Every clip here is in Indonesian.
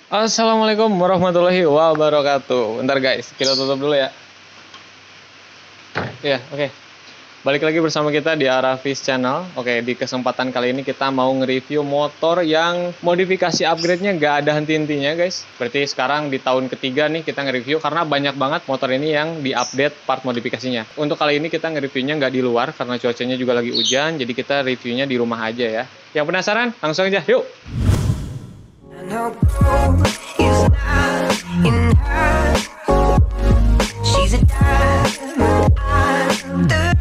Assalamualaikum warahmatullahi wabarakatuh. Bentar guys, kita tutup dulu ya. Ya, oke. Balik lagi bersama kita di Arafis Channel. Oke, di kesempatan kali ini kita mau nge-review motor yang modifikasi upgrade-nya nggak ada henti-hentinya guys. Berarti sekarang di tahun ketiga nih kita nge-review karena banyak banget motor ini yang di-update part modifikasinya. Untuk kali ini kita nge-reviewnya nggak di luar karena cuacanya juga lagi hujan, jadi kita reviewnya di rumah aja ya. Yang penasaran? Langsung aja, yuk! No gold is not in her. She's a diamond under.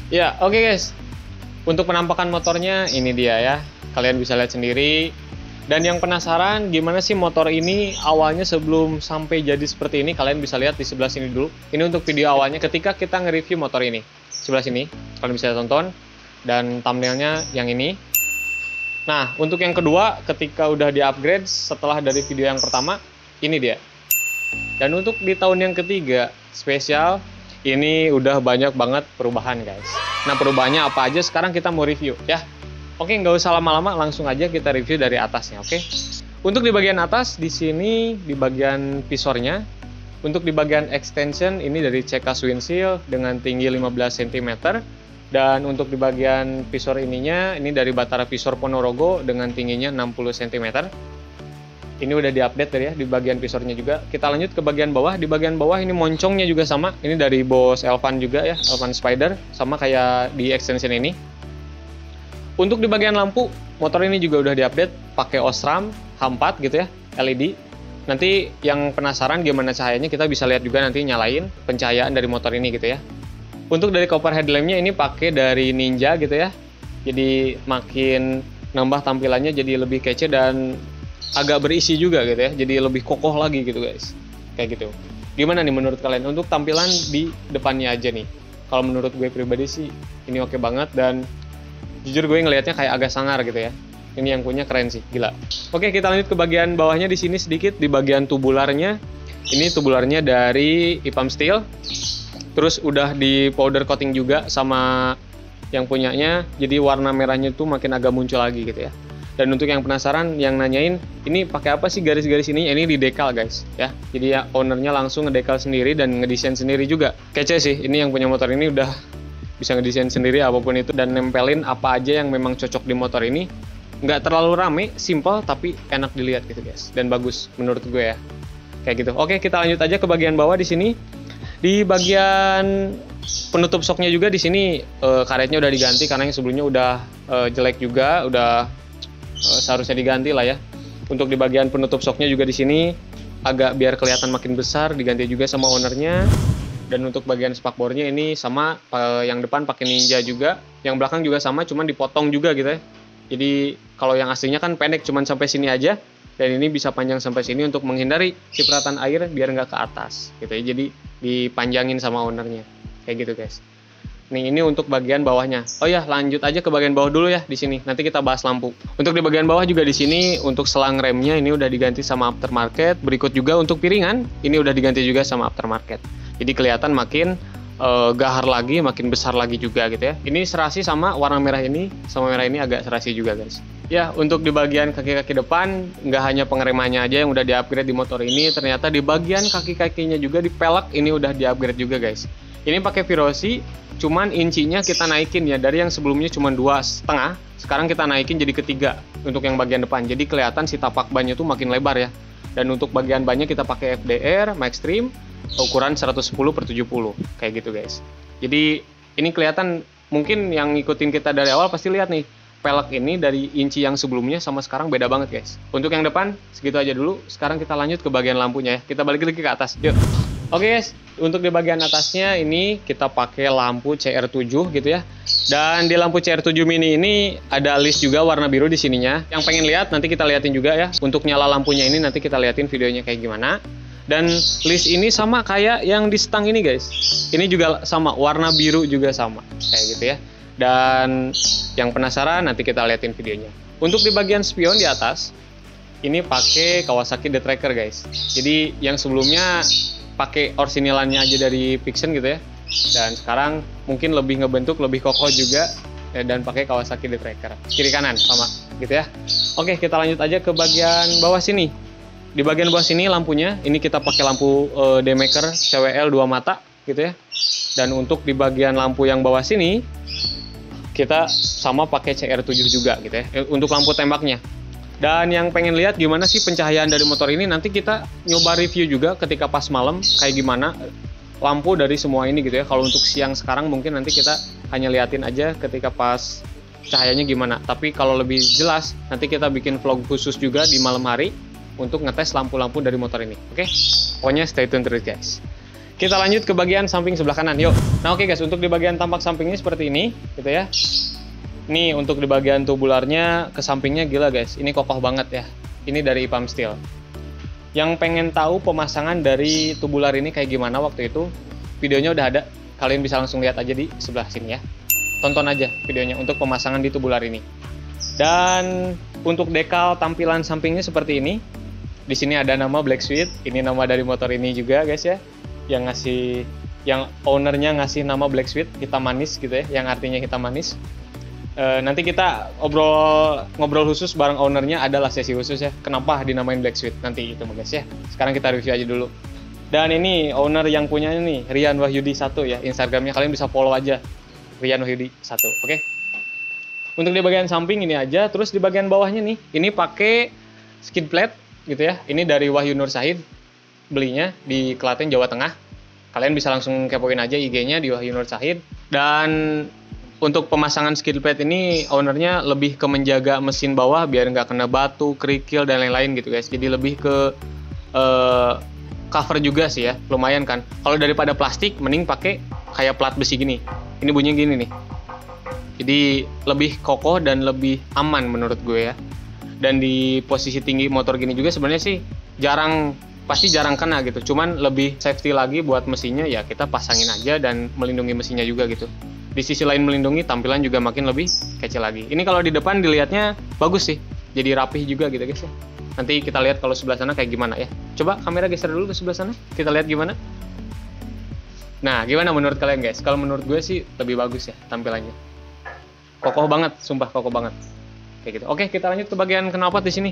Ya, oke guys. Untuk penampakan motornya ini dia ya. Kalian bisa lihat sendiri. Dan yang penasaran gimana sih motor ini awalnya sebelum sampai jadi seperti ini, kalian bisa lihat di sebelah sini dulu. Ini untuk video awalnya ketika kita nge-review motor ini. Sebelah sini, kalian bisa tonton. Dan thumbnailnya yang ini. Nah, untuk yang kedua, ketika udah di-upgrade setelah dari video yang pertama, ini dia. Dan untuk di tahun yang ketiga, spesial, ini udah banyak banget perubahan guys. Nah, perubahannya apa aja sekarang kita mau review ya. Oke, nggak usah lama-lama, langsung aja kita review dari atasnya, oke? Untuk di bagian atas, di sini di bagian visornya. Untuk di bagian extension, ini dari CK Swinsil dengan tinggi 15 cm. Dan untuk di bagian visor ininya, ini dari Batara Visor Ponorogo dengan tingginya 60 cm. Ini udah diupdate ya di bagian visornya juga. Kita lanjut ke bagian bawah. Di bagian bawah ini moncongnya juga sama. Ini dari Boss Elvan juga ya, Elvan Spider, sama kayak di extension ini. Untuk di bagian lampu, motor ini juga udah diupdate pakai Osram H4 gitu ya, LED. Nanti yang penasaran gimana cahayanya, kita bisa lihat juga nanti nyalain pencahayaan dari motor ini gitu ya. Untuk dari cover headlampnya ini pakai dari Ninja gitu ya. Jadi makin nambah tampilannya jadi lebih kece dan agak berisi juga gitu ya, jadi lebih kokoh lagi gitu guys, kayak gitu. Gimana nih menurut kalian untuk tampilan di depannya aja nih? Kalau menurut gue pribadi sih ini oke banget, dan jujur gue ngelihatnya kayak agak sangar gitu ya. Ini yang punya keren sih, gila. Oke, kita lanjut ke bagian bawahnya di sini sedikit. Di bagian tubularnya, ini tubularnya dari Ipam Steel, terus udah di powder coating juga sama yang punyanya, jadi warna merahnya tuh makin agak muncul lagi gitu ya. Dan untuk yang penasaran, yang nanyain, ini pakai apa sih garis-garis ini? Ini di dekal guys, ya. Jadi ya ownernya langsung ngedekal sendiri dan ngedesain sendiri juga. Kece sih, ini yang punya motor ini udah bisa ngedesain sendiri apapun itu dan nempelin apa aja yang memang cocok di motor ini. Nggak terlalu rame, simple tapi enak dilihat gitu guys. Dan bagus menurut gue ya. Kayak gitu. Oke, kita lanjut aja ke bagian bawah di sini. Di bagian penutup shocknya juga di sini karetnya udah diganti karena yang sebelumnya udah jelek juga, udah seharusnya diganti lah ya. Untuk di bagian penutup shocknya juga di sini agak biar kelihatan makin besar, diganti juga sama ownernya. Dan untuk bagian spakbornya ini sama, yang depan pakai Ninja juga, yang belakang juga sama, cuman dipotong juga gitu ya. Jadi kalau yang aslinya kan pendek cuman sampai sini aja, dan ini bisa panjang sampai sini untuk menghindari cipratan air biar nggak ke atas gitu ya. Jadi dipanjangin sama ownernya kayak gitu guys. Nih, ini untuk bagian bawahnya. Oh ya, lanjut aja ke bagian bawah dulu ya di sini. Nanti kita bahas lampu. Untuk di bagian bawah juga di sini untuk selang remnya ini udah diganti sama aftermarket. Berikut juga untuk piringan ini udah diganti juga sama aftermarket. Jadi kelihatan makin gahar lagi, makin besar lagi juga gitu ya. Ini serasi sama warna merah ini, sama merah ini agak serasi juga guys. Ya, untuk di bagian kaki-kaki depan nggak hanya pengeremannya aja yang udah di-upgrade di motor ini, ternyata di bagian kaki-kakinya juga di pelek ini udah di-upgrade juga guys. Ini pakai Virosi, cuman incinya kita naikin ya, dari yang sebelumnya cuma 2,5, sekarang kita naikin jadi ketiga untuk yang bagian depan. Jadi kelihatan si tapak bannya tuh makin lebar ya. Dan untuk bagian bannya kita pakai FDR Maxtreme ukuran 110/70 kayak gitu guys. Jadi ini kelihatan, mungkin yang ngikutin kita dari awal pasti lihat nih pelek ini dari inci yang sebelumnya sama sekarang beda banget guys. Untuk yang depan segitu aja dulu. Sekarang kita lanjut ke bagian lampunya ya. Kita balik lagi ke atas. Yuk. Oke guys, untuk di bagian atasnya ini kita pakai lampu CR7 gitu ya. Dan di lampu CR7 mini ini ada list juga warna biru di sininya. Yang pengen lihat nanti kita liatin juga ya. Untuk nyala lampunya ini nanti kita liatin videonya kayak gimana. Dan list ini sama kayak yang di stang ini guys. Ini juga sama, warna biru juga sama kayak gitu ya. Dan yang penasaran nanti kita liatin videonya. Untuk di bagian spion di atas ini pakai Kawasaki The Tracker guys. Jadi yang sebelumnya pakai orsinilannya aja dari Pixen gitu ya. Dan sekarang mungkin lebih ngebentuk, lebih kokoh juga dan pakai Kawasaki The Tracker. Kiri kanan sama gitu ya. Oke, kita lanjut aja ke bagian bawah sini. Di bagian bawah sini lampunya, ini kita pakai lampu D-Maker CWL 2 mata gitu ya. Dan untuk di bagian lampu yang bawah sini kita sama pakai CR7 juga gitu ya. Untuk lampu tembaknya. Dan yang pengen lihat gimana sih pencahayaan dari motor ini, nanti kita nyoba review juga ketika pas malam kayak gimana lampu dari semua ini gitu ya. Kalau untuk siang sekarang mungkin nanti kita hanya liatin aja ketika pas cahayanya gimana. Tapi kalau lebih jelas nanti kita bikin vlog khusus juga di malam hari untuk ngetes lampu-lampu dari motor ini. Oke? Pokoknya stay tune terus guys. Kita lanjut ke bagian samping sebelah kanan. Yuk. Nah oke guys, untuk di bagian tampak sampingnya seperti ini gitu ya. Nih untuk di bagian tubularnya ke sampingnya gila guys, ini kokoh banget ya. Ini dari Ipam Steel. Yang pengen tahu pemasangan dari tubular ini kayak gimana waktu itu, videonya udah ada. Kalian bisa langsung lihat aja di sebelah sini ya. Tonton aja videonya untuk pemasangan di tubular ini. Dan untuk dekal tampilan sampingnya seperti ini. Di sini ada nama Black Sweet, ini nama dari motor ini juga guys ya. Yang ownernya ngasih nama Black Sweet, hitam manis gitu ya, yang artinya hitam manis. Nanti kita ngobrol khusus bareng ownernya, adalah sesi khusus ya. Kenapa dinamain Black Sweet nanti itu guys ya. Sekarang kita review aja dulu. Dan ini owner yang punyanya nih, Rian Wahyudi 1 ya. Instagramnya kalian bisa follow aja, Rian Wahyudi 1. Oke. Untuk di bagian samping ini aja. Terus di bagian bawahnya nih, ini pakai skid plate gitu ya. Ini dari Wahyu Nur Sahid, belinya di Klaten, Jawa Tengah. Kalian bisa langsung kepoin aja IG-nya di Wahyu Nur Sahid. Dan untuk pemasangan skid plate ini ownernya lebih ke menjaga mesin bawah biar nggak kena batu, kerikil dan lain-lain gitu guys. Jadi lebih ke cover juga sih ya, lumayan kan. Kalau daripada plastik mending pakai kayak plat besi gini. Ini bunyinya gini nih. Jadi lebih kokoh dan lebih aman menurut gue ya. Dan di posisi tinggi motor gini juga sebenarnya sih pasti jarang kena gitu. Cuman lebih safety lagi buat mesinnya ya, kita pasangin aja dan melindungi mesinnya juga gitu. Di sisi lain melindungi, tampilan juga makin lebih kece lagi. Ini kalau di depan dilihatnya bagus sih, jadi rapih juga gitu guys ya. Nanti kita lihat kalau sebelah sana kayak gimana ya. Coba kamera geser dulu ke sebelah sana, kita lihat gimana. Nah, gimana menurut kalian guys? Kalau menurut gue sih lebih bagus ya tampilannya. Kokoh banget, sumpah kokoh banget. Kayak gitu. Oke, kita lanjut ke bagian knalpot di sini.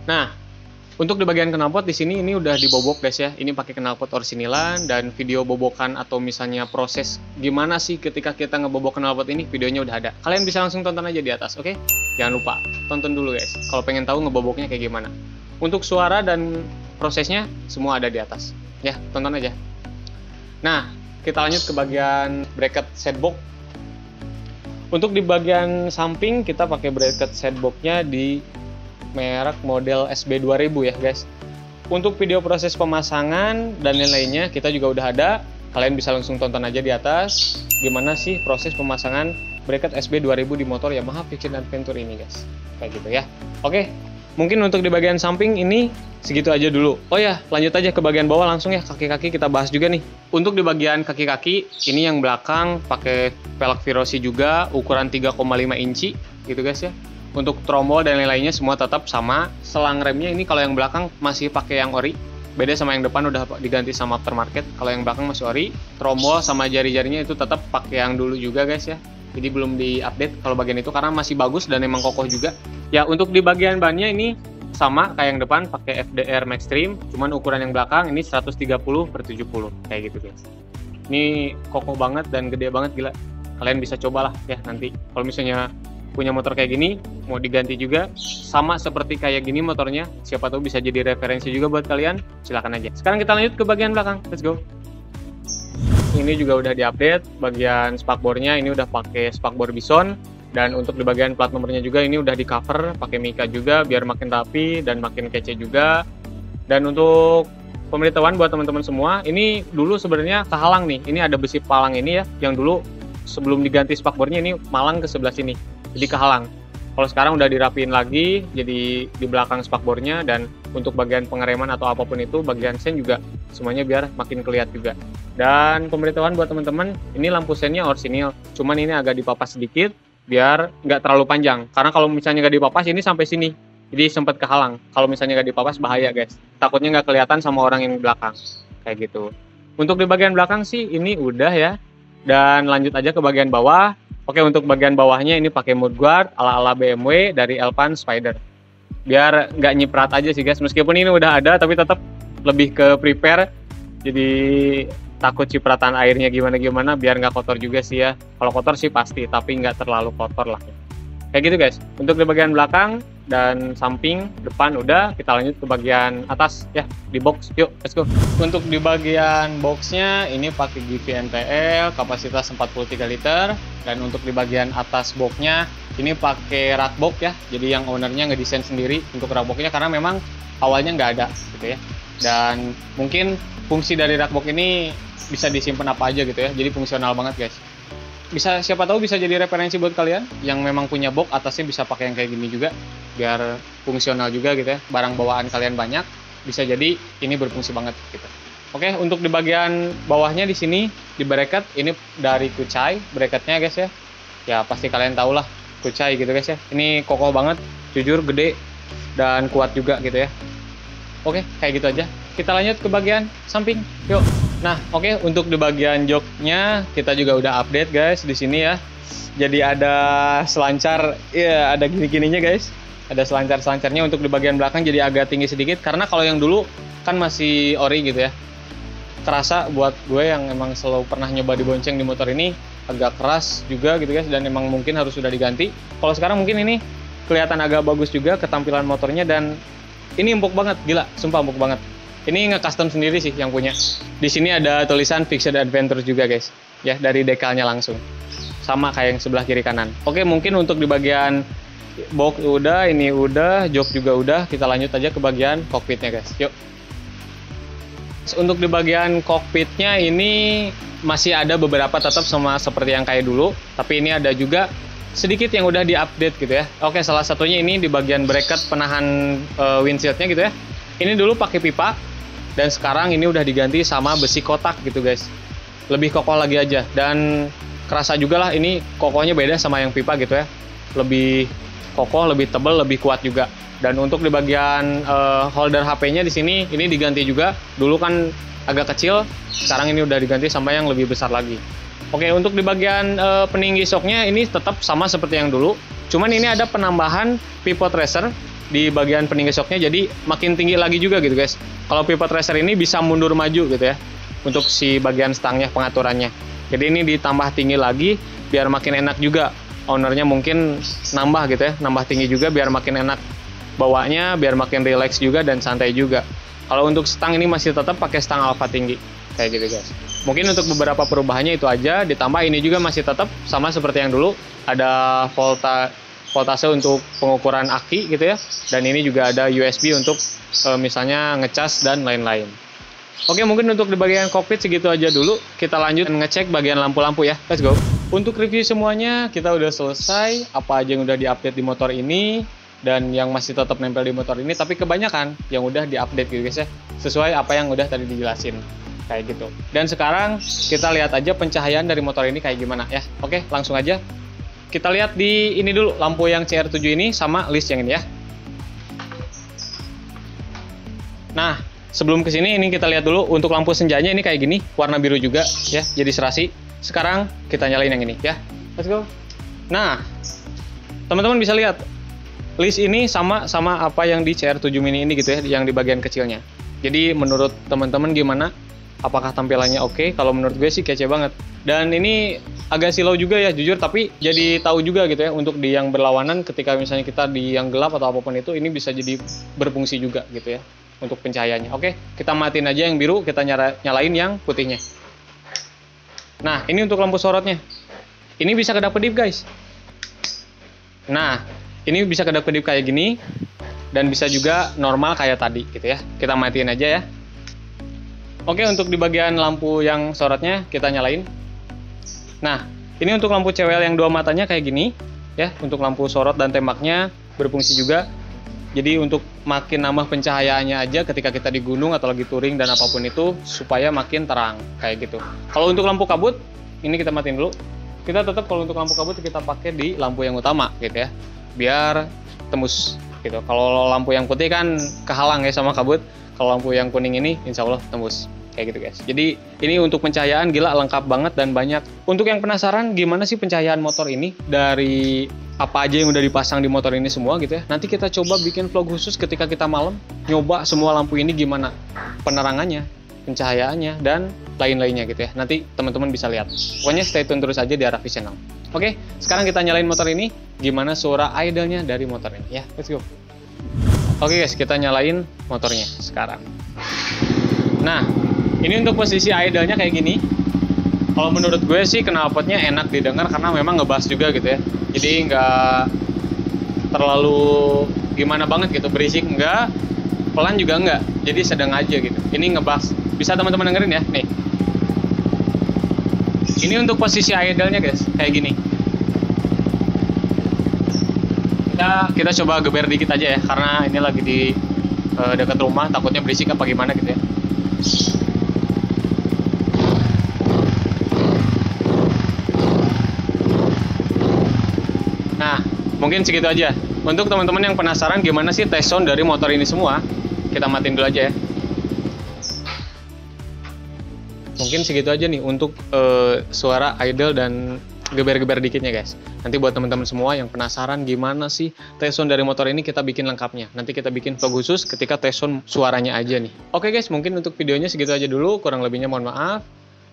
Nah, untuk di bagian knalpot di sini ini udah dibobok guys ya. Ini pakai knalpot orsinilan, dan video bobokan atau misalnya proses gimana sih ketika kita ngebobok knalpot ini, videonya udah ada. Kalian bisa langsung tonton aja di atas, oke? Jangan lupa tonton dulu guys kalau pengen tahu ngeboboknya kayak gimana. Untuk suara dan prosesnya semua ada di atas. Ya, tonton aja. Nah, kita lanjut ke bagian bracket setbox. Untuk di bagian samping kita pakai bracket setboxnya di merek model SB2000 ya guys. Untuk video proses pemasangan dan lain-lainnya kita juga udah ada. Kalian bisa langsung tonton aja di atas gimana sih proses pemasangan bracket SB2000 di motor Yamaha Fiction Adventure ini guys. Kayak gitu ya. Oke, mungkin untuk di bagian samping ini segitu aja dulu. Oh ya, lanjut aja ke bagian bawah langsung ya. Kaki-kaki kita bahas juga nih. Untuk di bagian kaki-kaki ini yang belakang pakai velg Virosi juga, ukuran 3,5 inci gitu guys ya. Untuk trombol dan lain-lainnya semua tetap sama. Selang remnya ini kalau yang belakang masih pakai yang ori. Beda sama yang depan udah diganti sama aftermarket. Kalau yang belakang masih ori. Trombol sama jari-jarinya itu tetap pakai yang dulu juga guys ya. Jadi belum diupdate kalau bagian itu karena masih bagus dan emang kokoh juga. Ya, untuk di bagian bannya ini sama kayak yang depan pakai FDR Maxtreme. Cuman ukuran yang belakang ini 130/70 kayak gitu guys. Ini kokoh banget dan gede banget gila. Kalian bisa cobalah ya nanti. Kalau misalnya punya motor kayak gini mau diganti juga sama seperti kayak gini motornya, siapa tahu bisa jadi referensi juga buat kalian. Silahkan aja. Sekarang kita lanjut ke bagian belakang, let's go. ini juga udah diupdate. Bagian spakbornya ini udah pakai spakbor Bison, dan untuk di bagian plat nomornya juga ini udah di cover pakai Mika juga biar makin rapi dan makin kece juga. Dan untuk pemberitahuan buat teman-teman semua, ini dulu sebenarnya kehalang nih. Ini ada besi palang ini ya, yang dulu sebelum diganti spakbornya ini malang ke sebelah sini, jadi kehalang. Kalau sekarang udah dirapiin lagi, jadi di belakang spakbornya, dan untuk bagian pengereman atau apapun itu, bagian sen juga semuanya biar makin kelihatan juga. Dan pemberitahuan buat teman-teman, ini lampu sennya orsinil, cuman ini agak dipapas sedikit biar nggak terlalu panjang. Karena kalau misalnya nggak dipapas ini sampai sini, jadi sempat kehalang. Kalau misalnya nggak dipapas bahaya guys, takutnya nggak kelihatan sama orang yang di belakang, kayak gitu. Untuk di bagian belakang sih ini udah ya, dan lanjut aja ke bagian bawah. Oke, untuk bagian bawahnya ini pakai mudguard ala-ala BMW dari Elpan Spider. Biar nggak nyiprat aja sih guys, meskipun ini udah ada tapi tetap lebih ke prepare. Jadi takut cipratan airnya gimana-gimana biar nggak kotor juga sih ya. Kalau kotor sih pasti, tapi nggak terlalu kotor lah. Kayak gitu guys. Untuk di bagian belakang dan samping, depan udah, kita lanjut ke bagian atas ya, di box. Yuk, let's go. Untuk di bagian boxnya ini pakai GV NPL, kapasitas 43 liter. Dan untuk di bagian atas boxnya ini pakai rak box ya. Jadi yang ownernya ngedesain sendiri untuk rak boxnya karena memang awalnya nggak ada gitu ya. Dan mungkin fungsi dari rak box ini bisa disimpan apa aja gitu ya. Jadi fungsional banget guys. Bisa, siapa tahu bisa jadi referensi buat kalian yang memang punya box, atasnya bisa pakai yang kayak gini juga biar fungsional juga gitu ya. Barang bawaan kalian banyak, bisa jadi ini berfungsi banget gitu. Oke, untuk di bagian bawahnya di sini di bracket ini dari Kucai bracketnya guys ya. Ya pasti kalian tahu lah Kucai gitu guys ya. Ini kokoh banget, jujur gede dan kuat juga gitu ya. Oke, kayak gitu aja. Kita lanjut ke bagian samping. Yuk. Nah, oke, untuk di bagian joknya kita juga udah update guys di sini ya. Jadi ada selancar, ya ada gini-gininya guys. Ada selancar-selancarnya. Untuk di bagian belakang jadi agak tinggi sedikit karena kalau yang dulu kan masih ori gitu ya. Kerasa buat gue yang emang selalu pernah nyoba dibonceng di motor ini agak keras juga gitu guys, dan emang mungkin harus sudah diganti. Kalau sekarang mungkin ini kelihatan agak bagus juga ketampilan motornya, dan ini empuk banget, gila, sumpah empuk banget. Ini nge-custom sendiri sih yang punya. Di sini ada tulisan Fixed Adventure juga guys, ya dari dekalnya langsung. Sama kayak yang sebelah kiri kanan. Oke, mungkin untuk di bagian box udah, ini udah, jok juga udah. Kita lanjut aja ke bagian cockpitnya guys. Yuk. Untuk di bagian cockpitnya ini masih ada beberapa tetap sama seperti yang kayak dulu, tapi ini ada juga sedikit yang udah diupdate gitu ya. Oke, salah satunya ini di bagian bracket penahan windshieldnya gitu ya. Ini dulu pakai pipa, dan sekarang ini udah diganti sama besi kotak gitu guys. Lebih kokoh lagi aja, dan kerasa juga lah ini kokohnya beda sama yang pipa gitu ya. Lebih kokoh, lebih tebal, lebih kuat juga. Dan untuk di bagian holder HP-nya di sini ini diganti juga. Dulu kan agak kecil, sekarang ini udah diganti sama yang lebih besar lagi. Oke, untuk di bagian peninggi shocknya ini tetap sama seperti yang dulu. Cuman ini ada penambahan pivot racer di bagian peninggi shocknya, jadi makin tinggi lagi juga gitu guys. Kalau pivot racer ini bisa mundur maju gitu ya, untuk si bagian stangnya, pengaturannya. Jadi ini ditambah tinggi lagi biar makin enak juga. Ownernya mungkin nambah gitu ya, nambah tinggi juga biar makin enak bawanya, biar makin relax juga dan santai juga. Kalau untuk stang ini masih tetap pakai stang alfa tinggi kayak gitu guys. Mungkin untuk beberapa perubahannya itu aja. Ditambah ini juga masih tetap sama seperti yang dulu, ada voltase untuk pengukuran aki gitu ya, dan ini juga ada USB untuk misalnya ngecas dan lain-lain. Oke, mungkin untuk di bagian cockpit segitu aja dulu. Kita lanjut ngecek bagian lampu-lampu ya. Let's go. Untuk review semuanya kita udah selesai. Apa aja yang udah diupdate di motor ini dan yang masih tetap nempel di motor ini, tapi kebanyakan yang udah diupdate gitu guys ya, sesuai apa yang udah tadi dijelasin kayak gitu. Dan sekarang kita lihat aja pencahayaan dari motor ini kayak gimana ya. Oke, langsung aja kita lihat di ini dulu, lampu yang CR7 ini sama list yang ini ya. Nah, sebelum kesini ini kita lihat dulu untuk lampu senjanya ini kayak gini, warna biru juga ya, jadi serasi. Sekarang kita nyalain yang ini ya, let's go. Nah, teman-teman bisa lihat list ini sama apa yang di CR7 mini ini gitu ya, yang di bagian kecilnya. Jadi menurut teman-teman gimana? Apakah tampilannya oke? Kalau menurut gue sih kece banget. Dan ini agak silau juga ya jujur, tapi jadi tahu juga gitu ya untuk di yang berlawanan, ketika misalnya kita di yang gelap atau apapun itu, ini bisa jadi berfungsi juga gitu ya untuk pencahayaannya. Oke, kita matiin aja yang biru, kita nyalain yang putihnya. Nah, ini untuk lampu sorotnya. Ini bisa kedap-kedip guys. Nah, ini bisa kedap-kedip kayak gini. Dan bisa juga normal kayak tadi gitu ya. Kita matiin aja ya. Oke, untuk di bagian lampu yang sorotnya kita nyalain. Nah, ini untuk lampu CWL yang 2 matanya kayak gini ya. Untuk lampu sorot dan tembaknya berfungsi juga. Jadi untuk makin nambah pencahayaannya aja ketika kita di gunung atau lagi touring dan apapun itu, supaya makin terang kayak gitu. Kalau untuk lampu kabut, ini kita matiin dulu. Kita tetap kalau untuk lampu kabut kita pakai di lampu yang utama gitu ya, biar tembus gitu. Kalau lampu yang putih kan kehalang ya sama kabut. Kalau lampu yang kuning ini insya Allah tembus kayak gitu guys. Jadi ini untuk pencahayaan gila lengkap banget dan banyak. Untuk yang penasaran gimana sih pencahayaan motor ini, dari apa aja yang udah dipasang di motor ini semua gitu ya, nanti kita coba bikin vlog khusus ketika kita malam nyoba semua lampu ini gimana penerangannya, pencahayaannya, dan lain-lainnya gitu ya. Nanti teman-teman bisa lihat. Pokoknya stay tune terus aja di Arafi Channel. Oke, sekarang kita nyalain motor ini, gimana suara idle-nya dari motor ini ya. Let's go. Oke guys, kita nyalain motornya sekarang. Nah, ini untuk posisi idle-nya kayak gini. Kalau menurut gue sih knalpotnya enak didengar karena memang ngebass juga gitu ya. Jadi nggak terlalu gimana banget gitu, berisik enggak, pelan juga enggak. Jadi sedang aja gitu. Ini ngebass. Bisa teman-teman dengerin ya, nih. Ini untuk posisi idle-nya guys, kayak gini. Kita coba geber dikit aja ya, karena ini lagi di dekat rumah, takutnya berisik apa gimana gitu ya. Nah, mungkin segitu aja. Untuk teman-teman yang penasaran gimana sih test sound dari motor ini semua, kita matiin dulu aja ya. Mungkin segitu aja nih untuk suara idle dan geber-geber dikitnya guys. Nanti buat teman-teman semua yang penasaran gimana sih test sound dari motor ini, kita bikin lengkapnya. Nanti kita bikin vlog khusus ketika test sound suaranya aja nih. Oke guys, mungkin untuk videonya segitu aja dulu. Kurang lebihnya mohon maaf.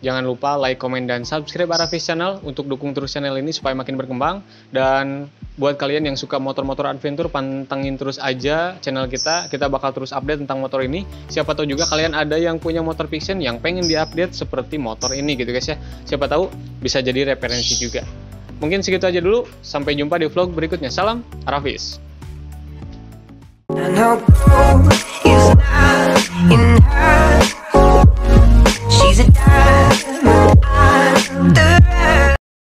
Jangan lupa like, komen, dan subscribe Arafi Channel untuk dukung terus channel ini supaya makin berkembang. Dan buat kalian yang suka motor-motor adventure, pantengin terus aja channel kita. Kita bakal terus update tentang motor ini. Siapa tahu juga kalian ada yang punya motor fiction yang pengen diupdate seperti motor ini gitu guys ya. Siapa tahu bisa jadi referensi juga. Mungkin segitu aja dulu. Sampai jumpa di vlog berikutnya. Salam Arafis. She's a dime.